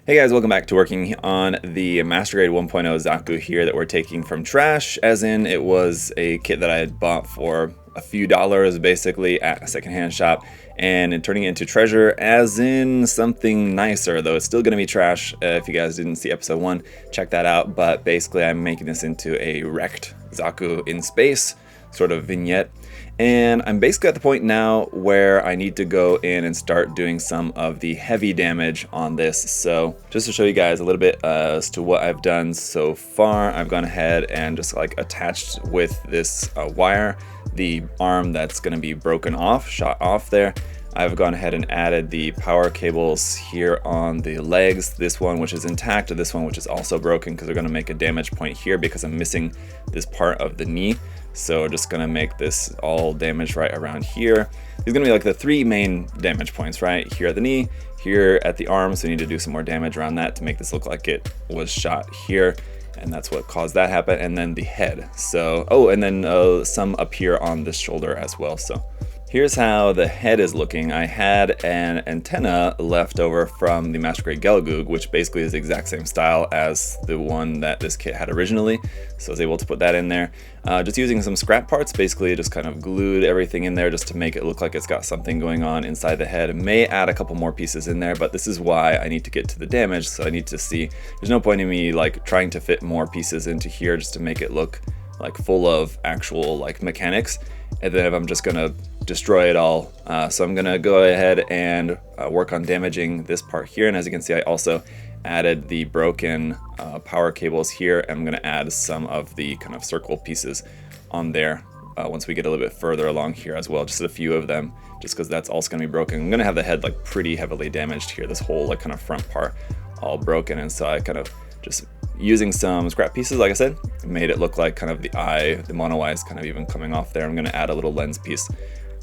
Hey guys, welcome back to working on the Master Grade 1.0 Zaku here that we're taking from trash, as in it was a kit that I had bought for a few dollars basically at a secondhand shop, and turning it into treasure as in something nicer, though it's still going to be trash. If you guys didn't see episode 1, check that out, but basically I'm making this into a wrecked Zaku in space sort of vignette. And I'm basically at the point now where I need to go in and start doing some of the heavy damage on this. So just to show you guys a little bit as to what I've done so far, I've gone ahead and just like attached with this wire the arm that's going to be broken off, shot off there. I've gone ahead and added the power cables here on the legs, this one which is intact, this one which is also broken because they're going to make a damage point here because I'm missing this part of the knee. So we're just going to make this all damage right around here. These are going to be like the three main damage points, right? Here at the knee, here at the arm, so we need to do some more damage around that to make this look like it was shot here. And that's what caused that happen. And then the head. So, oh, and then some up here on the shoulder as well. So here's how the head is looking. I had an antenna left over from the Master Grade Gelgoog, which basically is the exact same style as the one that this kit had originally. So I was able to put that in there. Just using some scrap parts, basically just kind of glued everything in there just to make it look like it's got something going on inside the head. May add a couple more pieces in there, but this is why I need to get to the damage. So I need to see, there's no point in me like trying to fit more pieces into here just to make it look like full of actual like mechanics. And then if I'm just gonna destroy it all, so I'm gonna go ahead and work on damaging this part here. And as you can see, I also added the broken power cables here. I'm gonna add some of the kind of circle pieces on there once we get a little bit further along here as well, just a few of them, just because that's also gonna be broken. I'm gonna have the head like pretty heavily damaged here, this whole like kind of front part all broken. And so I kind of just using some scrap pieces, like I said, made it look like kind of the eye, the mono eye is kind of even coming off there. I'm going to add a little lens piece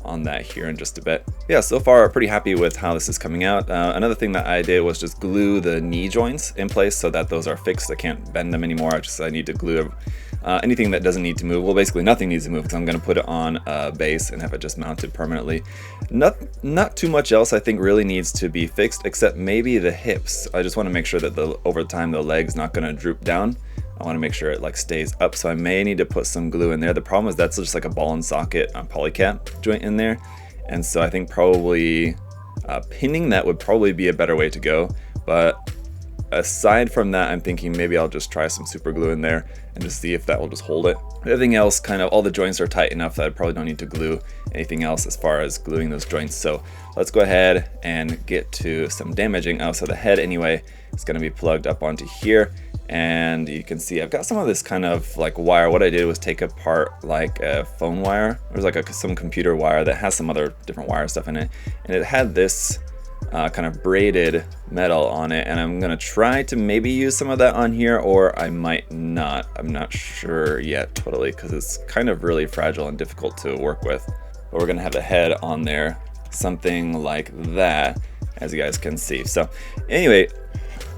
on that here in just a bit. Yeah, so far pretty happy with how this is coming out. Another thing that I did was just glue the knee joints in place so that those are fixed. I can't bend them anymore. I need to glue anything that doesn't need to move. Well, basically nothing needs to move because I'm going to put it on a base and have it just mounted permanently. Not too much else I think really needs to be fixed, except maybe the hips. I just want to make sure that over time the leg's not going to droop down. I want to make sure it like stays up, so I may need to put some glue in there. The problem is that's just like a ball and socket polycap joint in there, and so I think probably pinning that would probably be a better way to go. But aside from that, I'm thinking maybe I'll just try some super glue in there and just see if that will just hold it. Everything else, kind of all the joints are tight enough that I probably don't need to glue anything else as far as gluing those joints. So let's go ahead and get to some damaging. Oh, so the head anyway is going to be plugged up onto here. And you can see I've got some of this kind of like wire. What I did was take apart like a phone wire. There's like some computer wire that has some other different wire stuff in it. And it had this kind of braided metal on it, and I'm gonna try to maybe use some of that on here, or I might not. I'm not sure yet totally, because it's kind of really fragile and difficult to work with. But we're gonna have the head on there, something like that, as you guys can see. So anyway,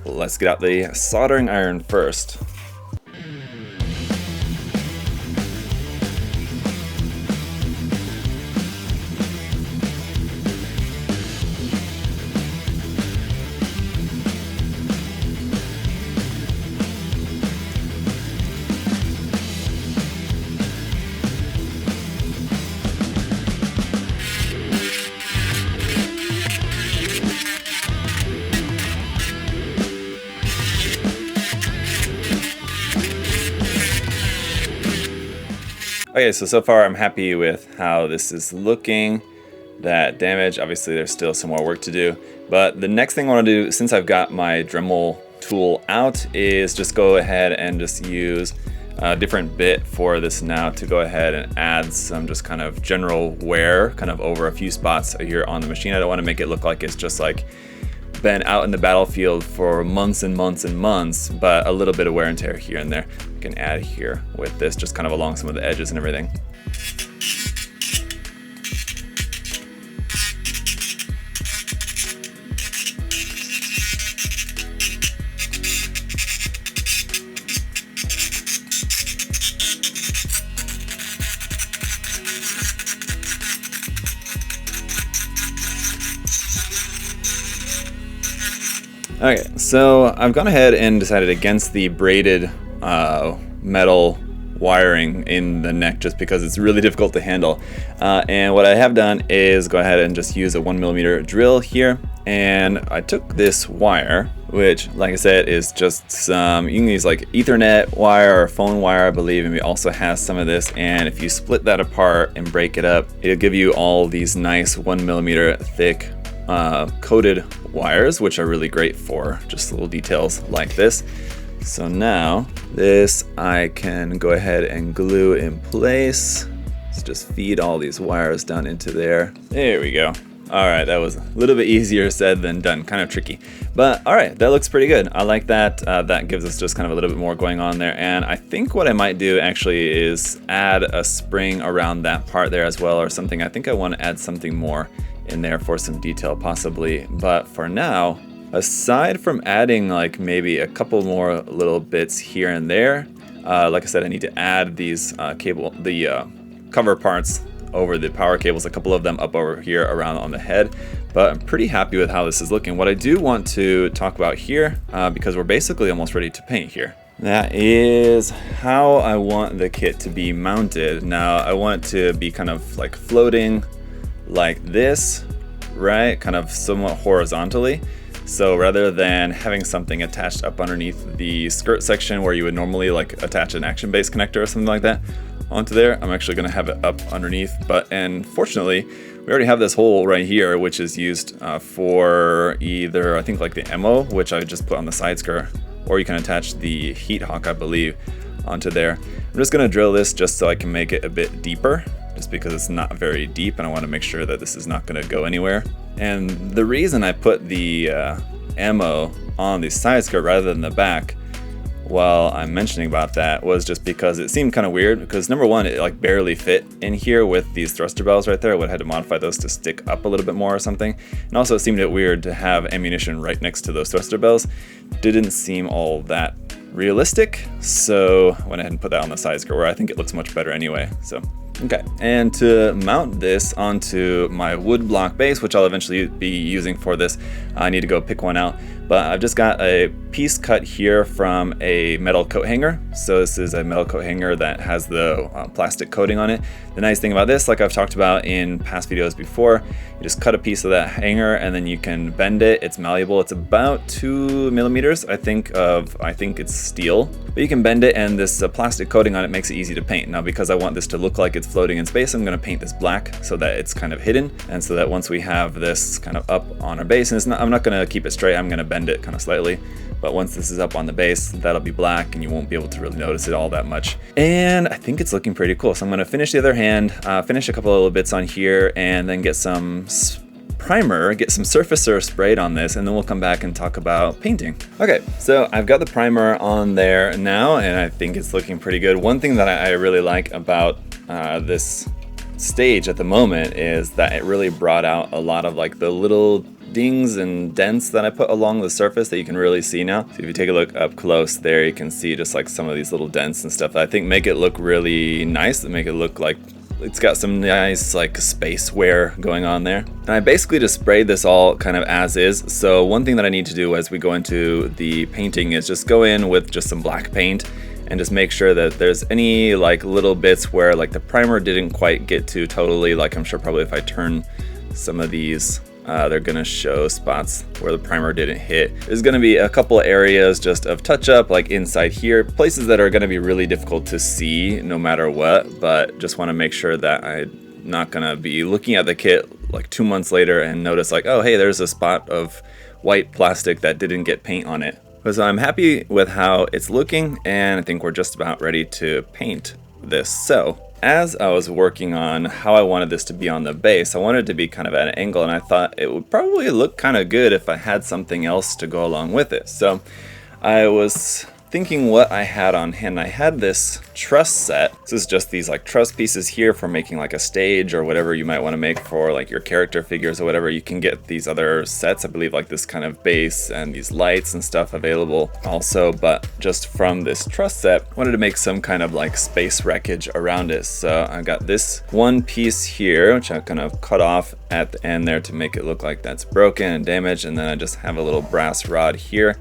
let's get out the soldering iron first. Okay, so far I'm happy with how this is looking. That damage, obviously there's still some more work to do, but the next thing I want to do, since I've got my Dremel tool out, is just go ahead and just use a different bit for this now to go ahead and add some just kind of general wear kind of over a few spots here on the machine. I don't want to make it look like it's just like been out in the battlefield for months and months and months, but a little bit of wear and tear here and there. You can add here with this, just kind of along some of the edges and everything. Okay, so I've gone ahead and decided against the braided metal wiring in the neck just because it's really difficult to handle. And what I have done is go ahead and just use a 1mm drill here. And I took this wire, which, like I said, is just some, you can use like Ethernet wire or phone wire, I believe, and it also has some of this. And if you split that apart and break it up, it'll give you all these nice 1mm thick coated wires, which are really great for just little details like this. So now this I can go ahead and glue in place. Let's just feed all these wires down into there. There we go. All right, that was a little bit easier said than done, kind of tricky. But all right, that looks pretty good. I like that. That gives us just kind of a little bit more going on there. And I think what I might do actually is add a spring around that part there as well or something. I think I want to add something more in there for some detail possibly. But for now, aside from adding like maybe a couple more little bits here and there, like I said, I need to add these cover parts over the power cables, a couple of them up over here around on the head, but I'm pretty happy with how this is looking. What I do want to talk about here, because we're basically almost ready to paint here, that is how I want the kit to be mounted. Now I want it to be kind of like floating like this, right? Kind of somewhat horizontally. So rather than having something attached up underneath the skirt section where you would normally like attach an action base connector or something like that onto there, I'm actually going to have it up underneath. And fortunately, we already have this hole right here, which is used for either, I think, like the ammo, which I just put on the side skirt, or you can attach the heat hawk, I believe, onto there. I'm just going to drill this just so I can make it a bit deeper, just because it's not very deep and I want to make sure that this is not going to go anywhere. And the reason I put the ammo on the side skirt rather than the back, while I'm mentioning about that, was just because it seemed kind of weird, because number one, it like barely fit in here with these thruster bells right there. I would have had to modify those to stick up a little bit more or something. And also it seemed a bit weird to have ammunition right next to those thruster bells. Didn't seem all that realistic, so I went ahead and put that on the side skirt where I think it looks much better anyway. So okay, and to mount this onto my wood block base, which I'll eventually be using for this, I need to go pick one out. But I've just got a piece cut here from a metal coat hanger. So this is a metal coat hanger that has the plastic coating on it. The nice thing about this, like I've talked about in past videos before, you just cut a piece of that hanger and then you can bend it. It's malleable. It's about 2mm, I think it's steel, but you can bend it, and this plastic coating on it makes it easy to paint. Now, because I want this to look like it's floating in space, I'm going to paint this black so that it's kind of hidden, and so that once we have this kind of up on our base, and I'm not going to keep it straight, I'm going to bend it kind of slightly, but once this is up on the base, that'll be black and you won't be able to really notice it all that much. And I think it's looking pretty cool. So I'm going to finish the other hand, finish a couple of little bits on here, and then get some primer, get some surfacer sprayed on this, and then we'll come back and talk about painting. Okay, so I've got the primer on there now, and I think it's looking pretty good. One thing that I really like about this stage at the moment is that it really brought out a lot of like the little dings and dents that I put along the surface that you can really see now. So if you take a look up close there, you can see just like some of these little dents and stuff that I think make it look really nice, that make it look like it's got some nice like space wear going on there. And I basically just sprayed this all kind of as is. So one thing that I need to do as we go into the painting is just go in with just some black paint and just make sure that there's any like little bits where like the primer didn't quite get to totally, like I'm sure probably if I turn some of these, they're gonna show spots where the primer didn't hit. There's gonna be a couple of areas just of touch up, like inside here, places that are gonna be really difficult to see no matter what, but just wanna make sure that I'm not gonna be looking at the kit like 2 months later and notice like, oh, hey, there's a spot of white plastic that didn't get paint on it. So I'm happy with how it's looking, and I think we're just about ready to paint this. So as I was working on how I wanted this to be on the base, I wanted it to be kind of at an angle, and I thought it would probably look kind of good if I had something else to go along with it. So I was thinking what I had on hand. I had this truss set. This is just these like truss pieces here for making like a stage or whatever you might want to make for like your character figures or whatever. You can get these other sets, I believe, like this kind of base and these lights and stuff available also, but just from this truss set, I wanted to make some kind of like space wreckage around it. So I got this one piece here, which I kind of cut off at the end there to make it look like that's broken and damaged, and then I just have a little brass rod here,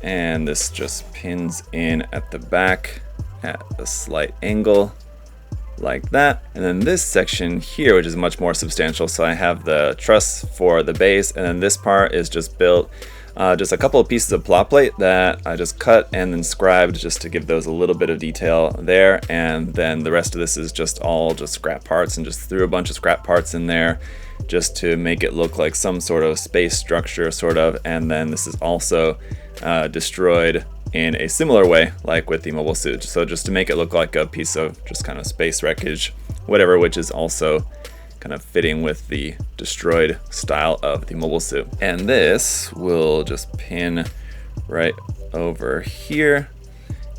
and this just pins in at the back at a slight angle like that. And then this section here, which is much more substantial, so I have the truss for the base, and then this part is just built just a couple of pieces of plot plate that I just cut and then scribed just to give those a little bit of detail there. And then the rest of this is just all just scrap parts, and just threw a bunch of scrap parts in there just to make it look like some sort of space structure sort of. And then this is also destroyed in a similar way like with the mobile suit, so just to make it look like a piece of just kind of space wreckage whatever, which is also kind of fitting with the destroyed style of the mobile suit. And this will just pin right over here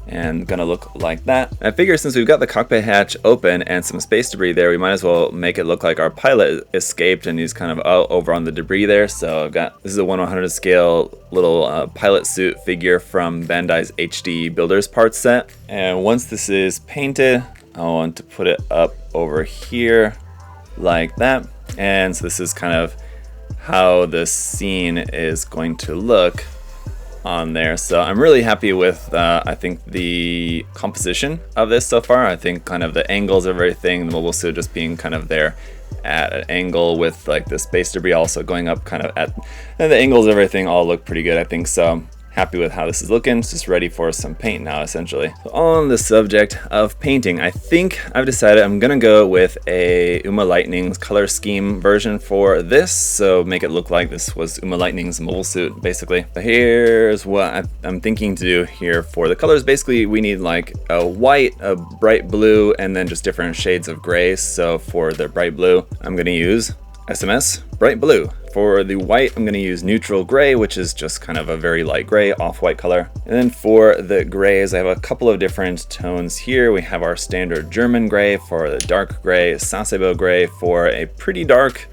and gonna look like that. I figure since we've got the cockpit hatch open and some space debris there, we might as well make it look like our pilot escaped and he's kind of out over on the debris there. So I've got, this is a 1/100 scale little pilot suit figure from Bandai's HD Builders parts set. And once this is painted, I want to put it up over here like that. And so this is kind of how the scene is going to look on there. So I'm really happy with I think the composition of this so far. I think kind of the angles of everything, the mobile suit just being kind of there at an angle with like the space debris also going up kind of at, and the angles of everything all look pretty good, I think. So happy with how this is looking. It's just ready for some paint now, essentially. So on the subject of painting, I think I've decided I'm gonna go with a Uma Lightning's color scheme version for this, so make it look like this was Uma Lightning's mobile suit, basically. But here's what I'm thinking to do here for the colors. Basically, we need like a white, a bright blue, and then just different shades of gray. So for the bright blue, I'm gonna use SMS Bright Blue. For the white, I'm going to use Neutral Gray, which is just kind of a very light gray, off-white color. And then for the grays, I have a couple of different tones here. We have our standard German gray for the dark gray, Sasebo gray for a pretty dark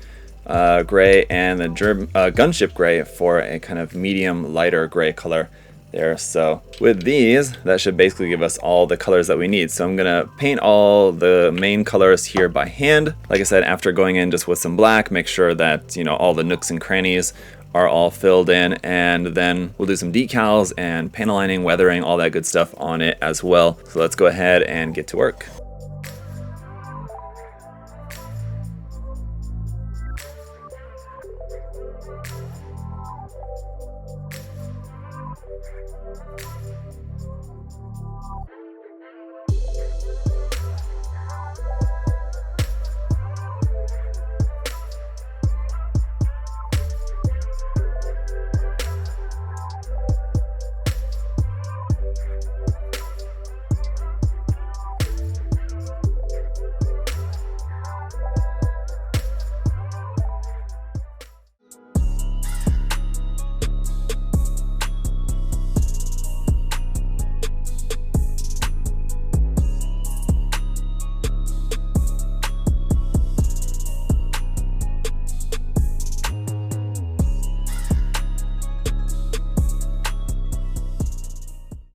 gray, and the Gunship gray for a kind of medium, lighter gray color there. So with these, that should basically give us all the colors that we need. So I'm gonna paint all the main colors here by hand. Like I said, after going in just with some black, make sure that, you know, all the nooks and crannies are all filled in, and then we'll do some decals and panel lining, weathering, all that good stuff on it as well. So let's go ahead and get to work.